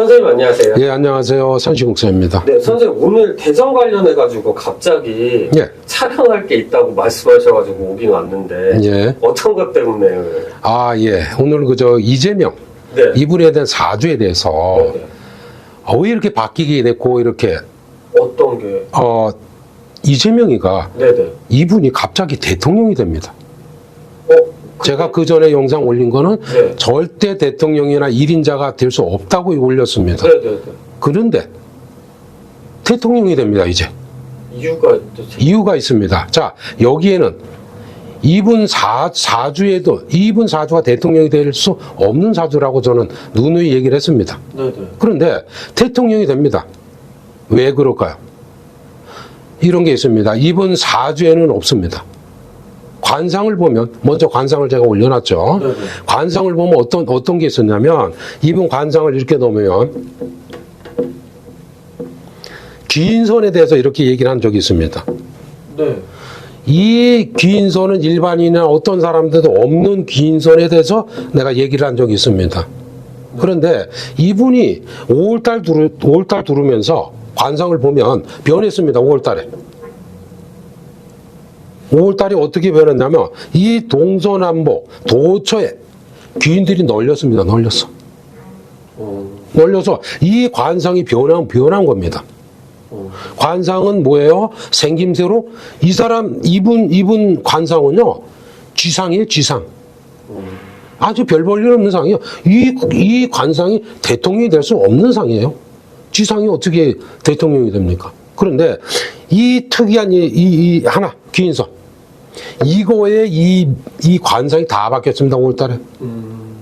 선생님 안녕하세요. 예, 안녕하세요. 선시국사입니다. 네, 선생님 오늘 대선 관련해가지고 갑자기 예. 촬영할 게 있다고 말씀하셔가지고 오긴 왔는데 예. 어떤 것 때문에? 아, 예. 오늘 이재명 네. 이분에 대한 사주에 대해서 네. 왜 이렇게 바뀌게 됐고 이렇게 어떤 게? 이재명이가 네네. 이분이 갑자기 대통령이 됩니다. 제가 그 전에 영상 올린 거는 네. 절대 대통령이나 1인자가 될 수 없다고 올렸습니다. 네네네. 그런데 대통령이 됩니다, 이제. 이유가 있습니다. 자, 여기에는 이분 사주에도 이분 사주가 대통령이 될 수 없는 사주라고 저는 누누이 얘기를 했습니다. 네네. 그런데 대통령이 됩니다. 왜 그럴까요? 이런 게 있습니다. 이분 사주에는 없습니다. 관상을 보면, 먼저 관상을 제가 올려놨죠. 네네. 관상을 보면 어떤 게 있었냐면, 이분 관상을 이렇게 놓으면, 귀인선에 대해서 이렇게 얘기를 한 적이 있습니다. 네. 이 귀인선은 일반인이나 어떤 사람들도 없는 귀인선에 대해서 내가 얘기를 한 적이 있습니다. 그런데 이분이 5월달 두르면서 관상을 보면 변했습니다. 5월달에. 5월달이 어떻게 변했냐면 이 동서남북 도처에 귀인들이 널렸습니다. 널렸어. 널려서 이 관상이 변한 겁니다. 관상은 뭐예요? 생김새로 이분 관상은요 쥐상이에요. 쥐상. 아주 별 볼 일 없는 상이에요. 이 관상이 대통령이 될 수 없는 상이에요. 쥐상이 어떻게 대통령이 됩니까? 그런데 이 특이한 이 하나 귀인선 이거에 이 관상이 다 바뀌었습니다. 5월달에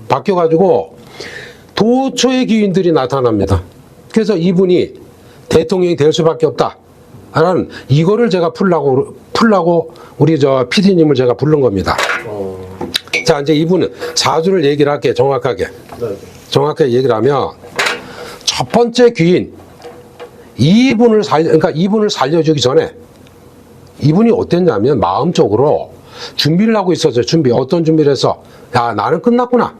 바뀌어가지고 도처의 귀인들이 나타납니다. 그래서 이분이 대통령이 될 수밖에 없다라는 이거를 제가 풀라고 우리 PD님을 제가 부른 겁니다. 자, 이제 이분은 사주를 얘기를 할게요. 정확하게. 네. 정확하게 얘기를 하면 첫 번째 귀인 이분을 살려주기 전에 이분이 어땠냐면 마음적으로 준비를 하고 있었어요. 어떤 준비를 해서 야, 나는 끝났구나.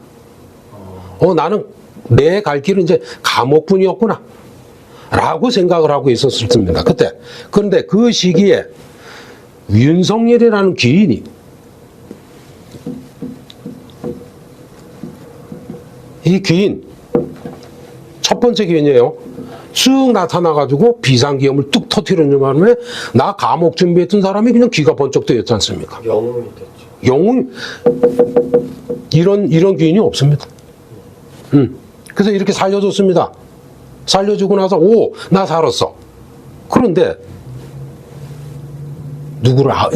나는 내 갈 길은 이제 감옥뿐이었구나. 라고 생각을 하고 있었습니다. 그때. 그런데 그 시기에 윤석열이라는 귀인이 이 귀인 첫 번째 귀인이에요. 쑥 나타나가지고 비상기염을 뚝 터뜨리는 바람에 나 감옥 준비했던 사람이 그냥 귀가 번쩍 뜨였지 않습니까? 영웅이 됐죠. 영웅 이런 귀인이 없습니다. 그래서 이렇게 살려줬습니다. 살려주고 나서 나 살았어. 그런데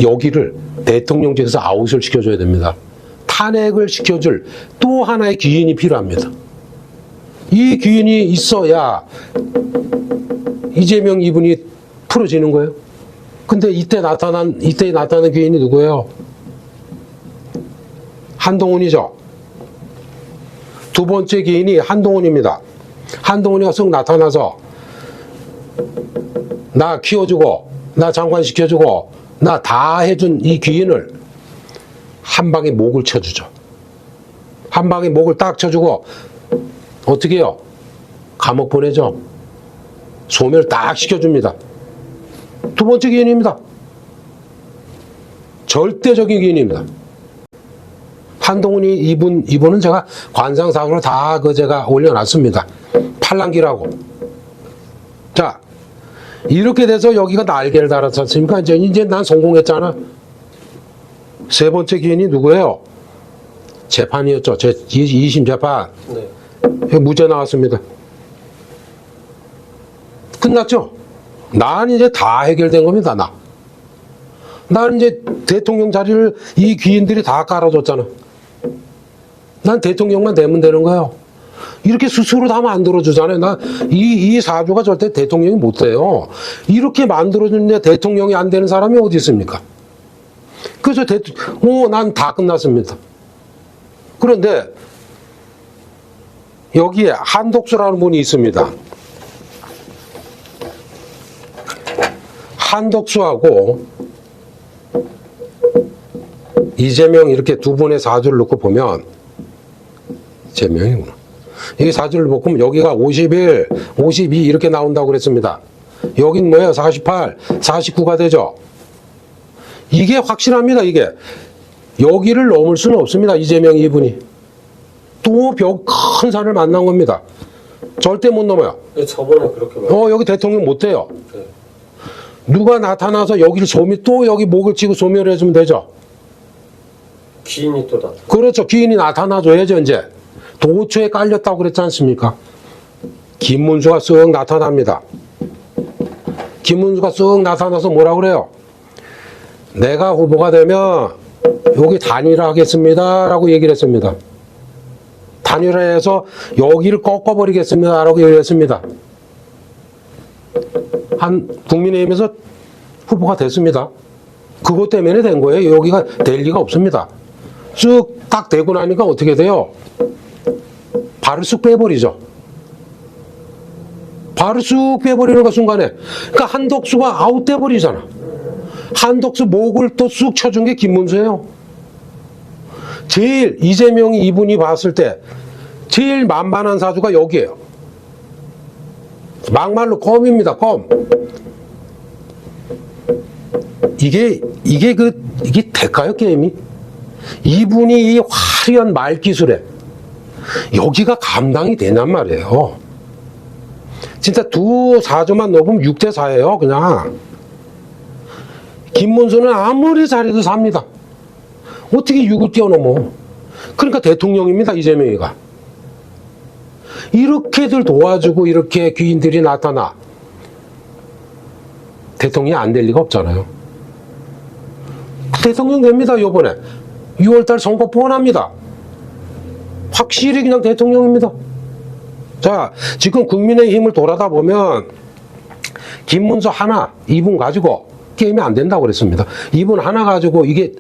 여기를 대통령직에서 아웃을 시켜줘야 됩니다. 탄핵을 시켜줄 또 하나의 귀인이 필요합니다. 이 귀인이 있어야 이재명 이분이 풀어지는 거예요. 근데 이때 나타난 귀인이 누구예요? 한동훈이죠. 두 번째 귀인이 한동훈입니다. 한동훈이가 쓱 나타나서 나 키워주고 나 장관 시켜주고 나 다 해준 이 귀인을 한 방에 목을 쳐주죠. 한 방에 목을 딱 쳐주고 어떻게 해요? 감옥 보내죠. 소멸 딱 시켜줍니다. 두 번째 귀인입니다. 절대적인 귀인입니다. 한동훈이 이분은 제가 관상사고로 다 제가 올려놨습니다. 팔랑귀라고. 자, 이렇게 돼서 여기가 날개를 달았지 않습니까? 이제 난 성공했잖아. 세 번째 귀인이 누구예요? 재판이었죠. 2심 재판. 네. 무죄 나왔습니다. 끝났죠? 난 이제 다 해결된 겁니다. 난 이제 대통령 자리를 이 귀인들이 다 깔아줬잖아. 난 대통령만 되면 되는 거예요. 이렇게 스스로 다 만들어주잖아요. 이 사주가 절대 대통령이 못 돼요. 이렇게 만들어주는데 대통령이 안 되는 사람이 어디 있습니까? 그래서 난 다 끝났습니다. 그런데 여기에 한독수라는 분이 있습니다. 한독수하고 이재명 이렇게 두 분의 사주를 놓고 보면 이재명이구나. 이 사주를 보면 여기가 51, 52 이렇게 나온다고 그랬습니다. 여긴 뭐예요? 48, 49가 되죠. 이게 확실합니다. 이게 여기를 넘을 수는 없습니다. 이재명 이분이 또 큰 산을 만난 겁니다. 절대 못 넘어요. 저번에 그렇게 말. 여기 대통령 못 돼요. 네. 누가 나타나서 여기를 또 여기 목을 치고 소멸해주면 되죠. 귀인이 또 나타. 그렇죠. 귀인이 나타나줘야죠. 이제 도초에 깔렸다고 그랬지 않습니까? 김문수가 쓱 나타납니다. 김문수가 쓱 나타나서 뭐라 그래요? 내가 후보가 되면 여기 단일화하겠습니다 라고 얘기를 했습니다. 단일화해서 여기를 꺾어버리겠습니다 라고 얘기를 했습니다. 국민의힘에서 후보가 됐습니다. 그것 때문에 된 거예요. 여기가 될 리가 없습니다. 쭉 딱 되고 나니까 어떻게 돼요? 발을 쑥 빼버리죠. 발을 쑥 빼버리는 그 순간에 그러니까 한덕수가 아웃돼버리잖아. 한덕수 목을 또 쑥 쳐준 게 김문수예요. 제일 이재명이 이분이 봤을 때 제일 만만한 사주가 여기에요. 막말로 껌입니다. 껌. 이게 될까요, 게임이? 이분이 이 화려한 말 기술에 여기가 감당이 되냔 말이에요. 진짜 두 사주만 넣으면 6대 4예요, 그냥. 김문수는 아무리 잘해도 삽니다. 어떻게 6을 뛰어넘어? 그러니까 대통령입니다, 이재명이가. 이렇게들 도와주고 이렇게 귀인들이 나타나 대통령이 안 될 리가 없잖아요. 대통령 됩니다. 요번에 6월달 선거 뻔합니다. 확실히 그냥 대통령입니다. 자, 지금 국민의힘을 돌아다 보면 김문수 하나 이분 가지고 게임이 안 된다고 그랬습니다. 이분 하나 가지고 이게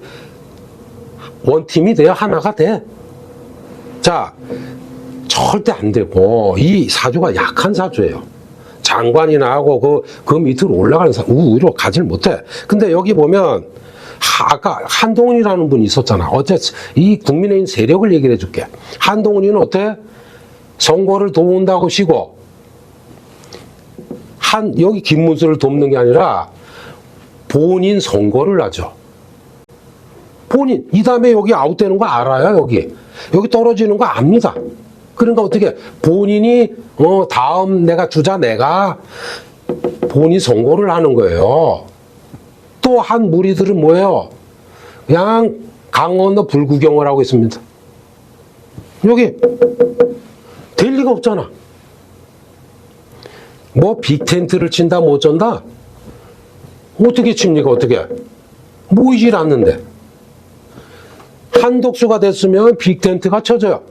원팀이 돼야 하나가 돼. 자, 절대 안 되고 이 사주가 약한 사주예요. 장관이나 하고 그 밑으로 올라가는 위로 가질 못해. 근데 여기 보면 아까 한동훈이라는 분이 있었잖아. 이 국민의힘 세력을 얘기를 해줄게. 한동훈이는 어때? 선거를 도운다고 쉬고 여기 김문수를 돕는 게 아니라 본인 선거를 하죠. 본인 이 다음에 여기 아웃되는 거 알아요. 여기 떨어지는 거 압니다. 그러니까 어떻게 본인이 다음 내가 주자 내가 본인 선거를 하는 거예요. 또 한 무리들은 뭐예요? 그냥 강 건너 불구경을 하고 있습니다. 여기 될 리가 없잖아. 뭐 빅텐트를 친다 못 쩐다? 어떻게 칩니까? 어떻게? 모이질 않는데. 한독수가 됐으면 빅텐트가 쳐져요.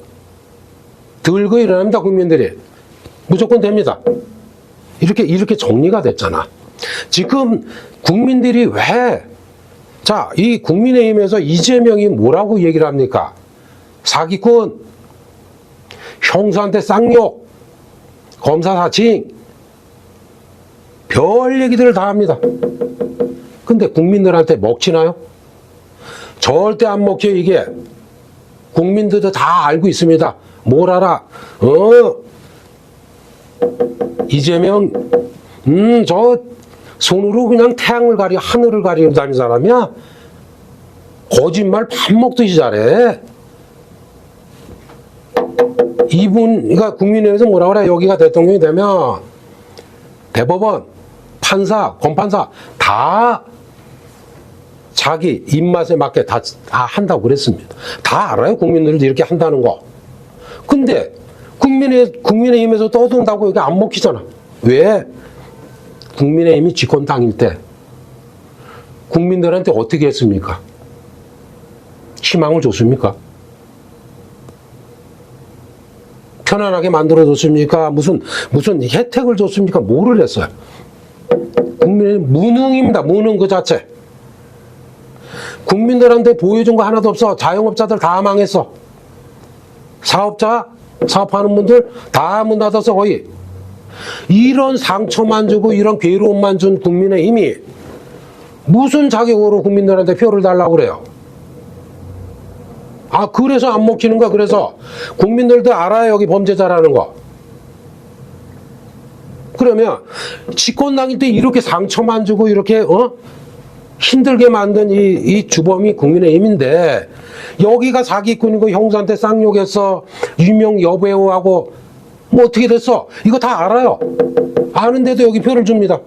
들고 일어납니다. 국민들이. 무조건 됩니다. 이렇게 정리가 됐잖아. 지금 국민들이 이 국민의힘에서 이재명이 뭐라고 얘기를 합니까? 사기꾼, 형수한테 쌍욕, 검사 사칭, 별 얘기들을 다 합니다. 근데 국민들한테 먹히나요? 절대 안 먹혀요, 이게. 국민들도 다 알고 있습니다. 뭘 알아? 이재명, 저 손으로 그냥 태양을 하늘을 가리고 다니는 사람이야? 거짓말 밥 먹듯이 잘해. 그러니까 국민의힘에서 뭐라 그래? 여기가 대통령이 되면 대법원, 판사, 검판사 다 자기 입맛에 맞게 다 한다고 그랬습니다. 다 알아요. 국민들도 이렇게 한다는 거. 근데 국민의힘에서 떠든다고 여기 안 먹히잖아. 왜? 국민의힘이 집권 당일 때 국민들한테 어떻게 했습니까? 희망을 줬습니까? 편안하게 만들어줬습니까? 무슨 혜택을 줬습니까? 뭐를 했어요? 국민의힘 무능입니다. 무능 그 자체. 국민들한테 보여준 거 하나도 없어. 자영업자들 다 망했어. 사업자, 사업하는 분들 다 문 닫았어, 거의. 이런 상처만 주고 이런 괴로움만 준 국민의힘이 무슨 자격으로 국민들한테 표를 달라고 그래요? 아, 그래서 안 먹히는 거야. 그래서 국민들도 알아요. 여기 범죄자라는 거. 그러면 집권 당일 때 이렇게 상처만 주고 이렇게 힘들게 만든 이 주범이 국민의힘인데 여기가 사기꾼이고 형사한테 쌍욕했어. 유명 여배우하고 뭐 어떻게 됐어? 이거 다 알아요. 아는데도 여기 표를 줍니다.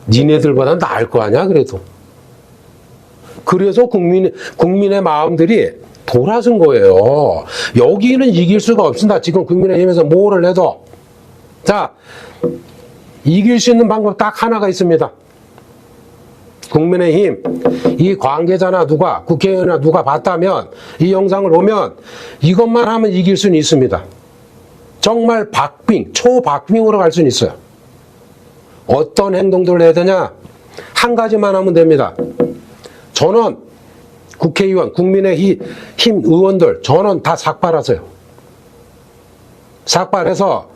니네들보다 나을 거 아니야 그래도. 그래서 국민의 마음들이 돌아선 거예요. 여기는 이길 수가 없습니다. 지금 국민의힘에서 뭐를 해도. 자, 이길 수 있는 방법 딱 하나가 있습니다. 국민의힘 이 관계자나 누가 국회의원이나 누가 봤다면 이 영상을 보면 이것만 하면 이길 수는 있습니다. 정말 박빙, 초박빙으로 갈 수는 있어요. 어떤 행동들을 해야 되냐? 한 가지만 하면 됩니다. 전원 국회의원, 국민의힘 의원들 전원 다 삭발하세요. 삭발해서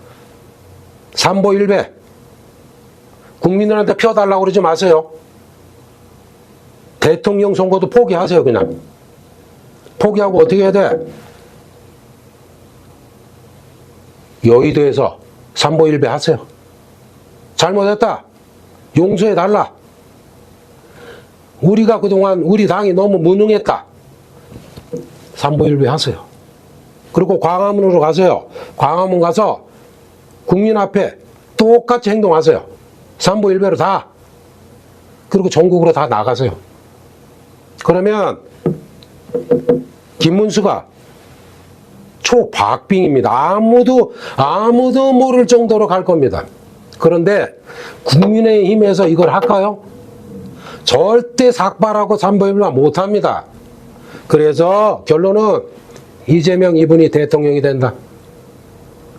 삼보일배 국민들한테 펴달라고 그러지 마세요. 대통령 선거도 포기하세요. 그냥 포기하고 어떻게 해야 돼? 여의도에서 삼보일배 하세요. 잘못했다 용서해달라. 우리가 그동안 우리 당이 너무 무능했다. 삼보일배 하세요. 그리고 광화문으로 가세요. 광화문 가서 국민 앞에 똑같이 행동하세요. 삼보일배로 다. 그리고 전국으로 다 나가세요. 그러면 김문수가 초박빙입니다. 아무도 모를 정도로 갈 겁니다. 그런데 국민의힘에서 이걸 할까요? 절대 삭발하고 삼보일배 못합니다. 그래서 결론은 이재명 이분이 대통령이 된다.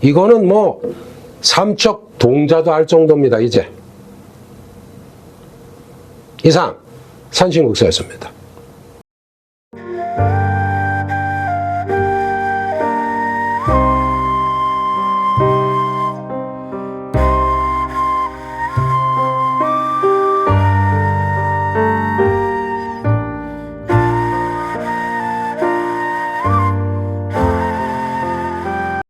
이거는 뭐 삼척 동자도 알 정도입니다. 이제 이상 산신국사였습니다.